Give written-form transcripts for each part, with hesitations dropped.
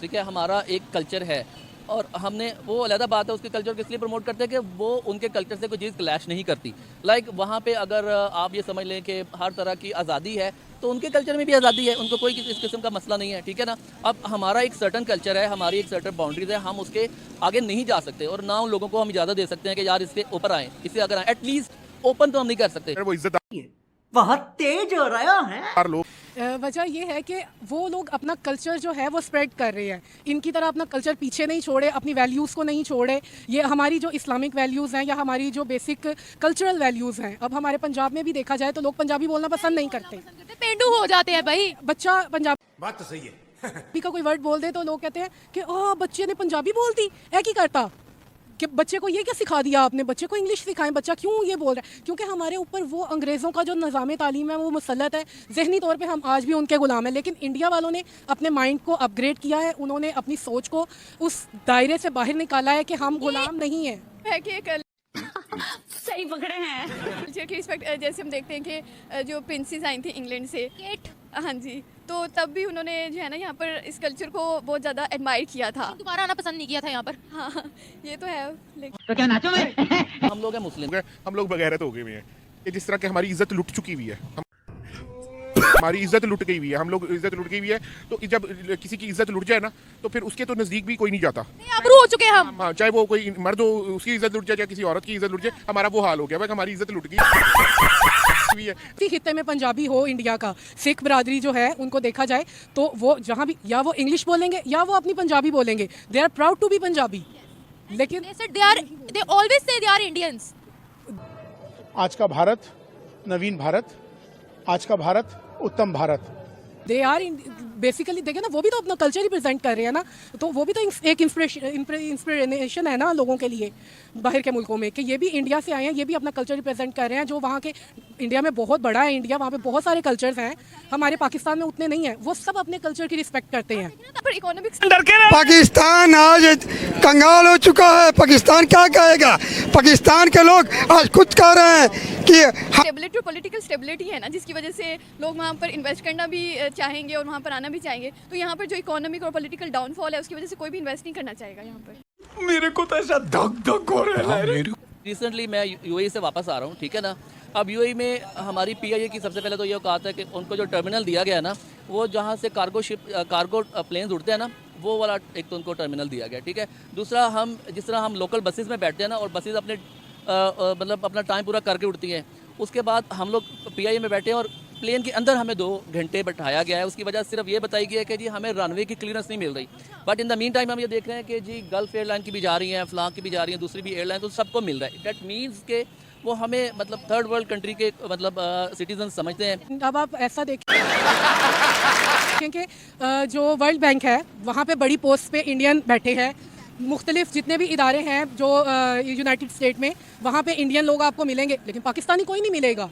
ठीक है, हमारा एक कल्चर है और हमने वो अलग बात है, उसके कल्चर को इसलिए प्रमोट करते हैं कि वो उनके कल्चर से कोई चीज़ क्लैश नहीं करती। लाइक वहाँ पे अगर आप ये समझ लें कि हर तरह की आज़ादी है तो उनके कल्चर में भी आज़ादी है, उनको कोई इस किस्म का मसला नहीं है, ठीक है ना। अब हमारा एक सर्टन कल्चर है, हमारी एक सर्टन बाउंड्रीज है, हम उसके आगे नहीं जा सकते और ना उन लोगों को हम इजाज़त दे सकते हैं कि यार इससे ऊपर आएँ, इससे अगर आए एटलीस्ट ओपन तो हम नहीं कर सकते। वो इज्जत बहुत तेज हो रहा है। लोग वजह ये है कि वो लोग अपना कल्चर जो है वो स्प्रेड कर रहे हैं, इनकी तरह अपना कल्चर पीछे नहीं छोड़े, अपनी वैल्यूज़ को नहीं छोड़े। ये हमारी जो इस्लामिक वैल्यूज़ हैं या हमारी जो बेसिक कल्चरल वैल्यूज़ हैं, अब हमारे पंजाब में भी देखा जाए तो लोग पंजाबी बोलना पसंद नहीं करते, पेंडू हो जाते हैं भाई। बच्चा पंजाबी बात तो सही है। का कोई वर्ड बोल दे तो लोग कहते हैं कि बच्चे ने पंजाबी बोल दी, ऐ की करता कि बच्चे को ये क्या सिखा दिया आपने, बच्चे को इंग्लिश सिखाएं, बच्चा क्यों ये बोल रहा है। क्योंकि हमारे ऊपर वो अंग्रेज़ों का जो निज़ाम तालीम है वो मुसल्लत है, जहनी तौर पे हम आज भी उनके गुलाम हैं। लेकिन इंडिया वालों ने अपने माइंड को अपग्रेड किया है, उन्होंने अपनी सोच को उस दायरे से बाहर निकाला है कि हम गुलाम नहीं हैं। है कि सही पकड़े हैं। कल्चर की रिस्पेक्ट, जैसे हम देखते हैं कि जो प्रिंसेस आई थी इंग्लैंड से, हाँ जी, तो तब भी उन्होंने जो है ना यहाँ पर इस कल्चर को बहुत ज़्यादा एडमायर किया था, दोबारा आना पसंद नहीं किया था यहाँ पर। हाँ ये तो है। लेकिन तो क्या नाचो मैं? हम लोग हैं मुस्लिम, हम लोग बगैरत हो गए हुए हैं कि जिस तरह की हमारी इज्जत लुट चुकी हुई है, हमारी इज्जत लुट गई हुई है, हम लोग इज्जत लुट गई हुई है। तो जब किसी की इज्जत लुट जाए ना तो फिर उसके तो नज़दीक भी कोई नहीं जाता। आबरू हो चुके हैं हम। हाँ, चाहे वो कोई मर्द हो उसकी इज्जत लुट जाए या किसी औरत की इज्जत लुट जाए, हमारा वो हाल हो गया भाई, हमारी इज्जत लुट गई है। इसी खित्ते में पंजाबी हो इंडिया का, सिख बरादरी जो है उनको देखा जाए तो वो जहाँ भी या वो इंग्लिश बोलेंगे या वो अपनी पंजाबी बोलेंगे, they are proud to be Punjabi. लेकिन they always say they are Indians। आज का भारत नवीन भारत, आज का भारत उत्तम भारत। दे आर बेसिकली देखे ना, वो भी तो अपना कल्चर ही प्रेजेंट कर रहे हैं ना, तो वो भी तो एक इंस्पिरेशन है ना लोगों के लिए बाहर के मुल्कों में कि ये भी इंडिया से आए हैं, ये भी अपना कल्चर रिप्रेजेंट कर रहे हैं। जो वहाँ के इंडिया में बहुत बड़ा है, इंडिया वहाँ पे बहुत सारे कल्चर्स हैं, हमारे पाकिस्तान में उतने नहीं हैं, वो सब अपने कल्चर की रिस्पेक्ट करते हैं। पर इकोनॉमिक्स पाकिस्तान आज कंगाल हो चुका है। पाकिस्तान क्या कहेगा? पाकिस्तान के लोग आज खुद कह रहे हैं कि स्टेबिलिटी और पॉलिटिकल स्टेबिलिटी है ना, जिसकी वजह से लोग वहाँ पर इन्वेस्ट करना भी चाहेंगे और वहाँ पर आना भी चाहेंगे। तो यहाँ पर जो इकोनॉमिक और पॉलिटिकल डाउनफॉल है उसकी वजह से कोई भी इन्वेस्ट नहीं करना चाहेगा यहाँ पर। मेरे को तो ऐसा धक धक हो रहा है। रिसेंटली मैं यूएई से वापस आ रहा हूँ, ठीक है ना। अब यूएई में हमारी पीआईए की सबसे पहले तो ये औकात है कि उनको जो टर्मिनल दिया गया है ना, वो जहाँ से कार्गो प्लेन्स उड़ते हैं ना, वो वाला एक तो उनको टर्मिनल दिया गया, ठीक है। दूसरा, हम जिस तरह हम लोकल बसेस में बैठते हैं ना और बसेस अपने मतलब अपना टाइम पूरा करके उड़ती हैं, उसके बाद हम लोग पीआईए में बैठे हैं और प्लेन के अंदर हमें 2 घंटे बैठाया गया है। उसकी वजह सिर्फ ये बताई गई है कि जी हमें रनवे की क्लियरेंस नहीं मिल रही, but in the mean time हम ये देख रहे हैं कि जी गल्फ एयरलाइन की भी जा रही हैं, फ्लाक की भी जा रही हैं, दूसरी भी एयरलाइन, तो सबको मिल रहा है। डैट मीन्स के वो हमें मतलब थर्ड वर्ल्ड कंट्री के मतलब सिटीजन समझते हैं। अब आप ऐसा देखें कि जो वर्ल्ड बैंक है वहाँ पे बड़ी पोस्ट पे इंडियन बैठे हैं, मुख्तलिफ जितने भी इदारे हैं जो यूनाइटेड स्टेट में, वहाँ पे इंडियन लोग आपको मिलेंगे, लेकिन पाकिस्तानी कोई नहीं मिलेगा,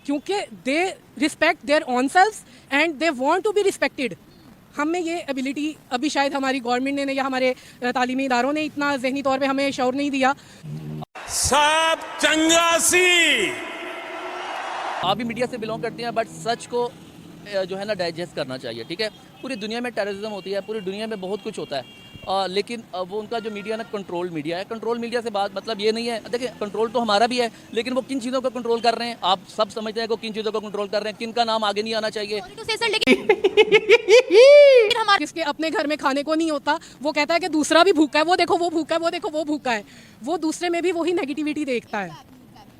क्योंकि they respect their own selves and they want to be respected. हम में ये एबिलिटी अभी शायद हमारी गवर्नमेंट ने या हमारे तालीमी इदारों ने इतना जहनी तौर पे हमें शौर नहीं दिया। सब चंगासी। आप भी मीडिया से बिलोंग करते हैं, बट सच को जो है ना डाइजेस्ट करना चाहिए, ठीक है। पूरी दुनिया में टेररिज्म होती है, पूरी दुनिया में बहुत कुछ होता है, लेकिन वो उनका जो मीडिया ना कंट्रोल मीडिया है। कंट्रोल मीडिया से बात मतलब ये नहीं है, देखिए कंट्रोल तो हमारा भी है, लेकिन वो किन चीज़ों को कंट्रोल कर रहे हैं आप सब समझते हैं, को किन चीज़ों को कंट्रोल कर रहे हैं, किन का नाम आगे नहीं आना चाहिए। जिसके अपने घर में खाने को नहीं होता वो कहता है कि दूसरा भी भूखा है, वो देखो वो भूखा है, वो देखो वो भूखा है, वो दूसरे में भी वही नेगेटिविटी देखता है।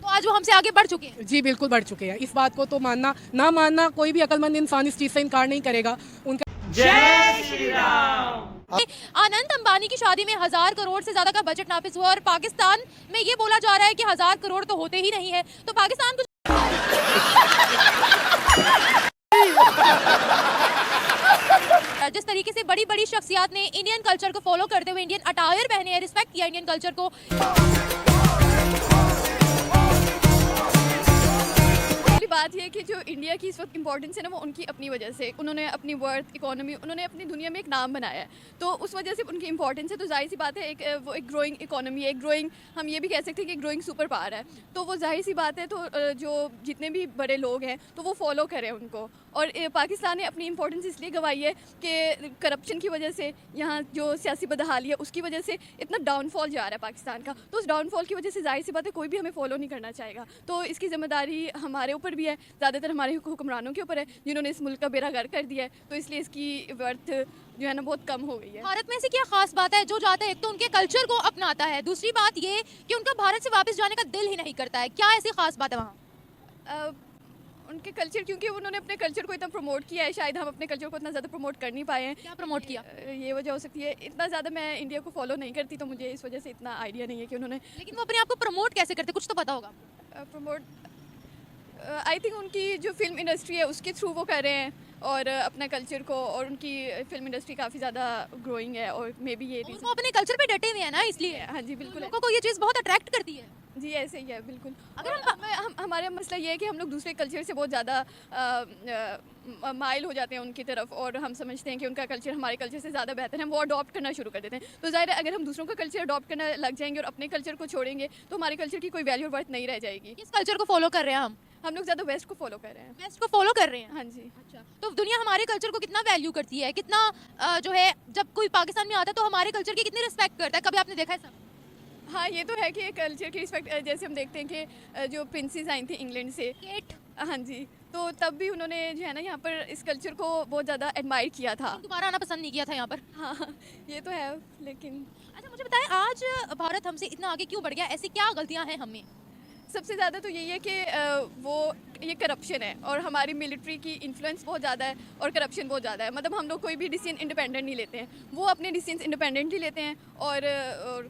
तो आज वो हमसे आगे बढ़ चुके हैं। जी बिल्कुल बढ़ चुके हैं, इस बात को तो मानना ना मानना कोई भी अक्लमंद इंसान इस चीज़ से इनकार नहीं करेगा। उनका जय श्री राम। अनंत अंबानी की शादी में 1000 करोड़ से ज्यादा का बजट नाफिज हुआ और पाकिस्तान में ये बोला जा रहा है कि 1000 करोड़ तो होते ही नहीं है। तो पाकिस्तान को जिस तरीके से बड़ी बड़ी शख्सियत ने इंडियन कल्चर को फॉलो करते हुए इंडियन अटायर पहने हैं, रिस्पेक्ट किया इंडियन कल्चर को। बात ये है कि जो इंडिया की इस वक्त इंपॉर्टेंस है ना, वो उनकी अपनी वजह से, उन्होंने अपनी वर्थ, इकोनॉमी, उन्होंने अपनी दुनिया में एक नाम बनाया है, तो उस वजह से उनकी इंपॉर्टेंस है। तो जाहिर सी बात है वो एक ग्रोइंग इकोनॉमी है, एक ग्रोइंग, हम ये भी कह सकते हैं कि ग्रोइंग सुपर पावर है, तो वो जाहिर सी बात है। तो जो जितने भी बड़े लोग हैं तो वो फॉलो करें उनको। और पाकिस्तान ने अपनी इंपॉर्टेंस इसलिए गंवाई है कि करप्शन की वजह से, यहाँ जो सियासी बदहाली है उसकी वजह से इतना डाउनफॉल जा रहा है पाकिस्तान का, तो उस डाउनफॉल की वजह से जाहिर सी बात है कोई भी हमें फॉलो नहीं करना चाहेगा। तो इसकी जिम्मेदारी हमारे ऊपर भी है, ज़्यादातर हमारे हुक्मरानों के ऊपर है जिन्होंने इस मुल्क का बेड़ा गर्क कर दिया है, तो इसलिए इसकी वर्थ जो है ना बहुत कम हो गई है। भारत में ऐसी क्या खास बात है जो जाता है, एक तो उनके कल्चर को अपनाता है, दूसरी बात ये कि उनका भारत से वापस जाने का दिल ही नहीं करता है, क्या ऐसी खास बात है वहाँ? उनके कल्चर, क्योंकि उन्होंने अपने कल्चर को इतना प्रमोट किया है, शायद हम अपने कल्चर को इतना ज़्यादा प्रमोट कर नहीं पाए हैं। क्या प्रमोट किया? ये वजह हो सकती है, इतना ज़्यादा मैं इंडिया को फॉलो नहीं करती, तो मुझे इस वजह से इतना आइडिया नहीं है कि उन्होंने लेकिन वो अपने आप को प्रमोट कैसे करते, कुछ तो पता होगा। प्रमोट, आई थिंक उनकी जो फिल्म इंडस्ट्री है उसके थ्रू वो कर रहे हैं, और अपना कल्चर को, और उनकी फिल्म इंडस्ट्री काफ़ी ज़्यादा ग्रोइंग है, और मे बी ये वो अपने कल्चर पे डटे हुए हैं ना, इसलिए। हाँ जी बिल्कुल, लोगों को ये चीज़ बहुत अट्रैक्ट करती है। जी ऐसे ही है बिल्कुल। अगर हमारा मसला ये है कि हम लोग दूसरे कल्चर से बहुत ज़्यादा माइल हो जाते हैं उनकी तरफ, और हम समझते हैं कि उनका कल्चर हमारे कल्चर से ज़्यादा बेहतर है, हम वो अडॉप्ट करना शुरू कर देते हैं। तो ज़ाहिर है अगर हम दूसरों का कल्चर अडॉप्ट करना लग जाएंगे और अपने कल्चर को छोड़ेंगे तो हमारे कल्चर की कोई वैल्यू और वर्थ नहीं रह जाएगी। किस कल्चर को फॉलो कर रहे हैं हम लोग ज़्यादा वेस्ट को फॉलो कर रहे हैं। वेस्ट को फॉलो कर रहे हैं? हाँ जी। अच्छा, तो दुनिया हमारे कल्चर को कितना वैल्यू करती है, कितना जो है, जब कोई पाकिस्तान में आता है तो हमारे कल्चर की कितनी रिस्पेक्ट करता है, कभी आपने देखा है सब? हाँ ये तो है कि कल्चर की रिस्पेक्ट, जैसे हम देखते हैं कि जो प्रिंसेस आई थी इंग्लैंड से, केट, हाँ जी, तो तब भी उन्होंने जो है ना यहाँ पर इस कल्चर को बहुत ज़्यादा एडमायर किया था। दोबारा आना पसंद नहीं किया था यहाँ पर। हाँ ये तो है, लेकिन अच्छा मुझे बताएं, आज भारत हमसे इतना आगे क्यों बढ़ गया, ऐसी क्या गलतियाँ हैं हमें? सबसे ज़्यादा तो यही है कि वो ये करप्शन है, और हमारी मिलिट्री की इन्फ्लुएंस बहुत ज़्यादा है, और करप्शन बहुत ज़्यादा है। मतलब हम लोग कोई भी डिसीजन इंडिपेंडेंट नहीं लेते हैं, वो अपने डिसीजन इंडिपेंडेंटली लेते हैं, और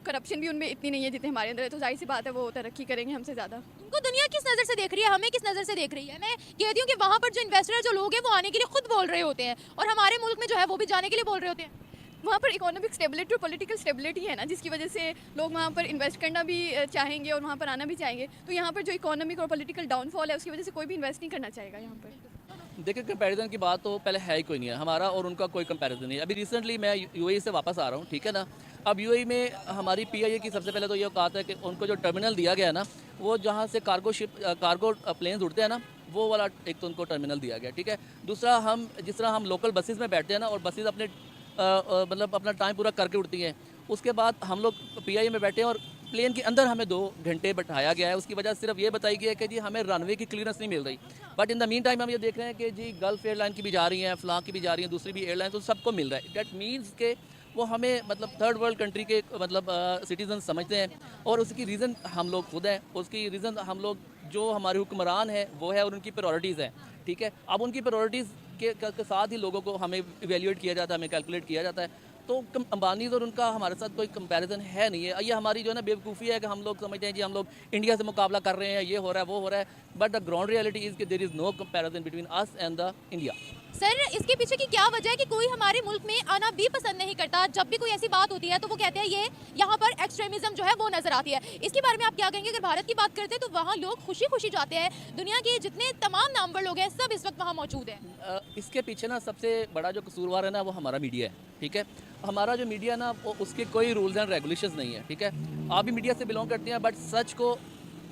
करप्शन भी उनमें इतनी नहीं है जितनी हमारे अंदर है, तो जाहिर सी बात है वो तरक्की करेंगे हमसे ज़्यादा। उनको दुनिया किस नज़र से देख रही है, हमें किस नज़र से देख रही है? मैं कहती हूँ कि वहाँ पर जो इन्वेस्टर जो लोग हैं वो आने के लिए खुद बोल रहे होते हैं, और हमारे मुल्क में जो है वो भी जाने के लिए बोल रहे होते हैं। वहाँ पर इकोनॉमिक स्टेबिलिटी और पॉलिटिकल स्टेबिलिटी है ना, जिसकी वजह से लोग वहाँ पर इन्वेस्ट करना भी चाहेंगे और वहाँ पर आना भी चाहेंगे। तो यहाँ पर जो इकोनॉमिक और पॉलिटिकल डाउनफॉल है उसकी वजह से कोई भी इन्वेस्ट नहीं करना चाहेगा यहाँ पर। देखिए कंपैरिजन की बात तो पहले है ही कोई नहीं है, हमारा और उनका कोई कंपैरिजन नहीं है। अभी रिसेंटली मैं यूएई से वापस आ रहा हूँ, ठीक है ना। अब यूएई में हमारी पीआईए की सबसे पहले तो ये औकात है कि उनको जो टर्मिनल दिया गया है ना, वो जहाँ से कार्गो प्लेन्स उड़ते हैं ना, वो वाला एक तो उनको टर्मिनल दिया गया, ठीक है। दूसरा, हम जिस तरह हम लोकल बसेस में बैठते हैं ना, और बसेस अपने मतलब अपना टाइम पूरा करके उड़ती हैं, उसके बाद हम लोग पीआईए में बैठे हैं और प्लेन के अंदर हमें 2 घंटे बैठाया गया है। उसकी वजह सिर्फ ये बताई गई है कि जी हमें रनवे की क्लियरेंस नहीं मिल रही, but in the mean time हम ये देख रहे हैं कि जी गल्फ एयरलाइन की भी जा रही हैं, फ्लाह की भी जा रही हैं, दूसरी भी एयरलाइन, तो सबको मिल रहा है। डैट मीन्स के वो हमें मतलब थर्ड वर्ल्ड कंट्री के मतलब सिटीजन समझते हैं, और उसकी रीज़न हम लोग खुद हैं, उसकी रीज़न हम लोग जो हमारे हुक्मरान हैं वो है, और उनकी प्रायोरिटीज़ हैं, ठीक है। अब उनकी प्रायोरिटीज़ के साथ ही लोगों को हमें इवेल्यूएट किया जाता है, हमें कैलकुलेट किया जाता है। तो अंबानी और उनका हमारे साथ कोई कंपैरिजन है नहीं है। ये हमारी जो है ना बेवकूफ़ी है कि हम लोग समझते हैं जी हम लोग इंडिया से मुकाबला कर रहे हैं, ये हो रहा है वो हो रहा है, but the ground reality is कि there is no comparison between us and the India. Sir इसके पीछे की क्या वजह है कि कोई हमारे मुल्क में आना भी पसंद नहीं करता? जब भी कोई ऐसी बात होती है तो वो कहते हैं ये यहाँ पर एक्सट्रीमिज्म जो है वो नजर आती है। इसके बारे में आप क्या कहेंगे? अगर भारत की बात करते हैं तो वहाँ लोग खुशी खुशी जाते हैं, दुनिया के जितने तमाम नामवर लोग हैं सब इस वक्त वहाँ मौजूद हैं। इसके पीछे ना सबसे बड़ा जो कसूरवार है ना वो हमारा मीडिया है, ठीक है। हमारा जो मीडिया ना उसके कोई रूल्स एंड रेगुलेशंस नहीं है, ठीक है। आप भी मीडिया से बिलोंग करते हैं, बट सच को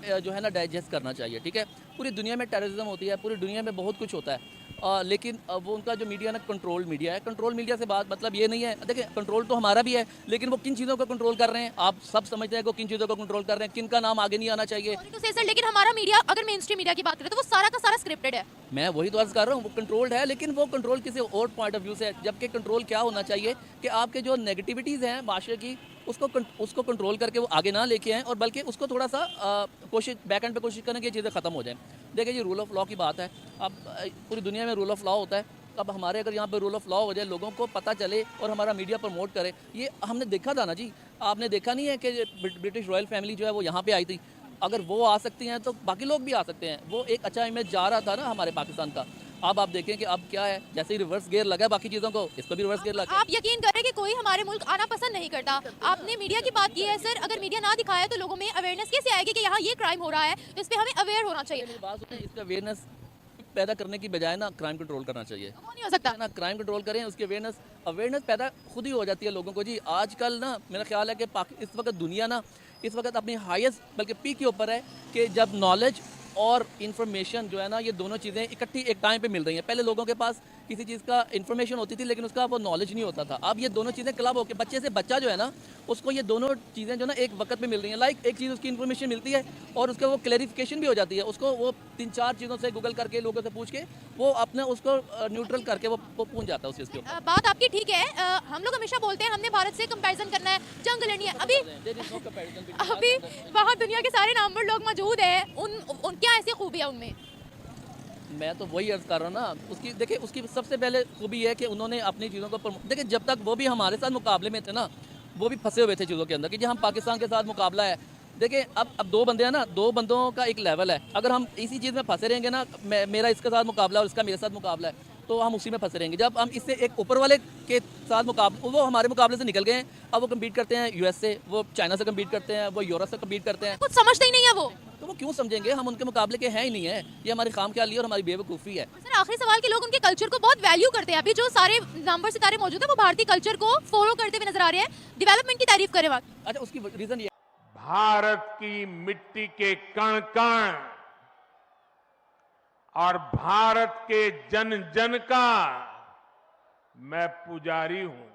जो है ना डाइजेस्ट करना चाहिए, ठीक है। पूरी दुनिया में टेररिज्म होती है, पूरी दुनिया में बहुत कुछ होता है, लेकिन वो उनका जो मीडिया ना कंट्रोल मीडिया है। कंट्रोल मीडिया से बात मतलब ये नहीं है, देखिए कंट्रोल तो हमारा भी है, लेकिन वो किन चीज़ों को कंट्रोल कर रहे हैं आप सब समझते हैं, कि किन चीज़ों को कंट्रोल कर रहे हैं, किन का नाम आगे नहीं आना चाहिए। तो सर लेकिन हमारा मीडिया, अगर मेन स्ट्रीम मीडिया की बात करें तो वो सारा का सारा स्क्रिप्टेड है। मैं वही तो अर्ज कर रहा हूँ, वो कंट्रोल्ड है, लेकिन वो कंट्रोल किसी और पॉइंट ऑफ व्यू से है। जबकि कंट्रोल क्या होना चाहिए कि आपके जो नेगेटिविटीज़ हैं माशरे की, उसको कंट्रोल करके वो आगे ना लेके आएँ, और बल्कि उसको थोड़ा सा कोशिश बैक एंड पे कोशिश करें कि ये चीज़ें ख़त्म हो जाएँ। देखिए ये रूल ऑफ लॉ की बात है, अब पूरी दुनिया में रूल ऑफ लॉ होता है। अब हमारे अगर यहाँ पे रूल ऑफ लॉ हो जाए, लोगों को पता चले और हमारा मीडिया प्रमोट करे, ये हमने देखा था ना जी। आपने देखा नहीं है कि ब्रिटिश रॉयल फैमिली जो है वो यहाँ पे आई थी, अगर वो आ सकती हैं तो बाकी लोग भी आ सकते हैं। वो एक अच्छा इमेज जा रहा था ना हमारे पाकिस्तान का। अब आप देखें कि अब क्या है, जैसे ही रिवर्स गियर लगा बाकी चीज़ों को, इसको भी रिवर्स गियर लगा। आप यकीन करें कि कोई हमारे मुल्क आना पसंद नहीं करता। आपने मीडिया की बात की है सर, अगर मीडिया ना दिखाया तो लोगों में अवेयरनेस कैसे आएगी कि यहाँ ये क्राइम हो रहा है, तो इस पर हमें अवेयर होना चाहिए। बात सुनिए, इसका अवेयरनेस पैदा करने की बजाय ना क्राइम कंट्रोल करना चाहिए। वो नहीं हो सकता। ना क्राइम कंट्रोल करें, उसकी अवेयरनेस पैदा खुद ही हो जाती है लोगों को जी। आजकल ना मेरा ख्याल है कि इस वक्त दुनिया ना इस वक्त अपनी हाईएस्ट बल्कि पीक के ऊपर है कि जब नॉलेज और इन्फॉर्मेशन जो है ना ये दोनों चीज़ें इकट्ठी एक टाइम पे मिल रही हैं। पहले लोगों के पास किसी चीज़ का इन्फॉर्मेशन होती थी लेकिन उसका वो नॉलेज नहीं होता था। अब ये दोनों चीज़ें क्लब होकर बच्चे से बच्चा जो है ना उसको ये दोनों चीज़ें जो ना एक वक्त पे मिल रही हैं। लाइक एक चीज़ उसकी इन्फॉर्मेशन मिलती है और उसका वो क्लैरिफिकेशन भी हो जाती है। उसको वो 3-4 चीज़ों से गूगल करके लोगों से पूछ के वो अपने उसको न्यूट्रल करके वो पहुँच जाता है उस चीज़ के ऊपर। बात आपकी ठीक है। हम लोग हमेशा बोलते हैं हमने भारत से कंपैरिजन करना है, जंग लड़नी है। अभी वहाँ दुनिया के सारे नामवर लोग मौजूद हैं, उन क्या ऐसी खूबी है उनमें? मैं तो वही अर्ज कर रहा हूँ ना, उसकी देखिए उसकी सबसे पहले खूबी है कि उन्होंने अपनी चीज़ों को देखिए जब तक वो भी हमारे साथ मुकाबले में थे ना वो भी फंसे हुए थे चीज़ों के अंदर कि जी हम पाकिस्तान के साथ मुकाबला है। देखिए अब 2 बंदे हैं ना, 2 बंदों का एक लेवल है। अगर हम इसी चीज़ में फंसे रहेंगे ना, मेरा इसके साथ मुकाबला और इसका मेरे साथ मुकाबला है, तो हम उसी में फंसे रहेंगे। जब हम इससे एक ऊपर वाले के साथ मुकाबला, वो हमारे मुकाबले से निकल गए हैं, अब वो कम्पीट करते हैं यूएस से, वो चाइना से कम्पीट करते हैं, वो यूरोप से कम्पीट करते हैं। कुछ समझते ही नहीं है वो। तो वो क्यों समझेंगे? हम उनके मुकाबले के हैं ही नहीं है। ये हमारी खामख्याली और हमारी बेवकूफ़ी है। सर आखिरी सवाल के लोग उनके कल्चर को बहुत वैल्यू करते हैं। अभी जो सारे नामवर सितारे मौजूद हैं वो भारतीय कल्चर को फॉलो करते हुए नजर आ रहे हैं, डेवलपमेंट की तारीफ करे वक्त। अच्छा उसकी रीज़न ये भारत की मिट्टी के कण कण और भारत के जन जन का मैं पुजारी हूं।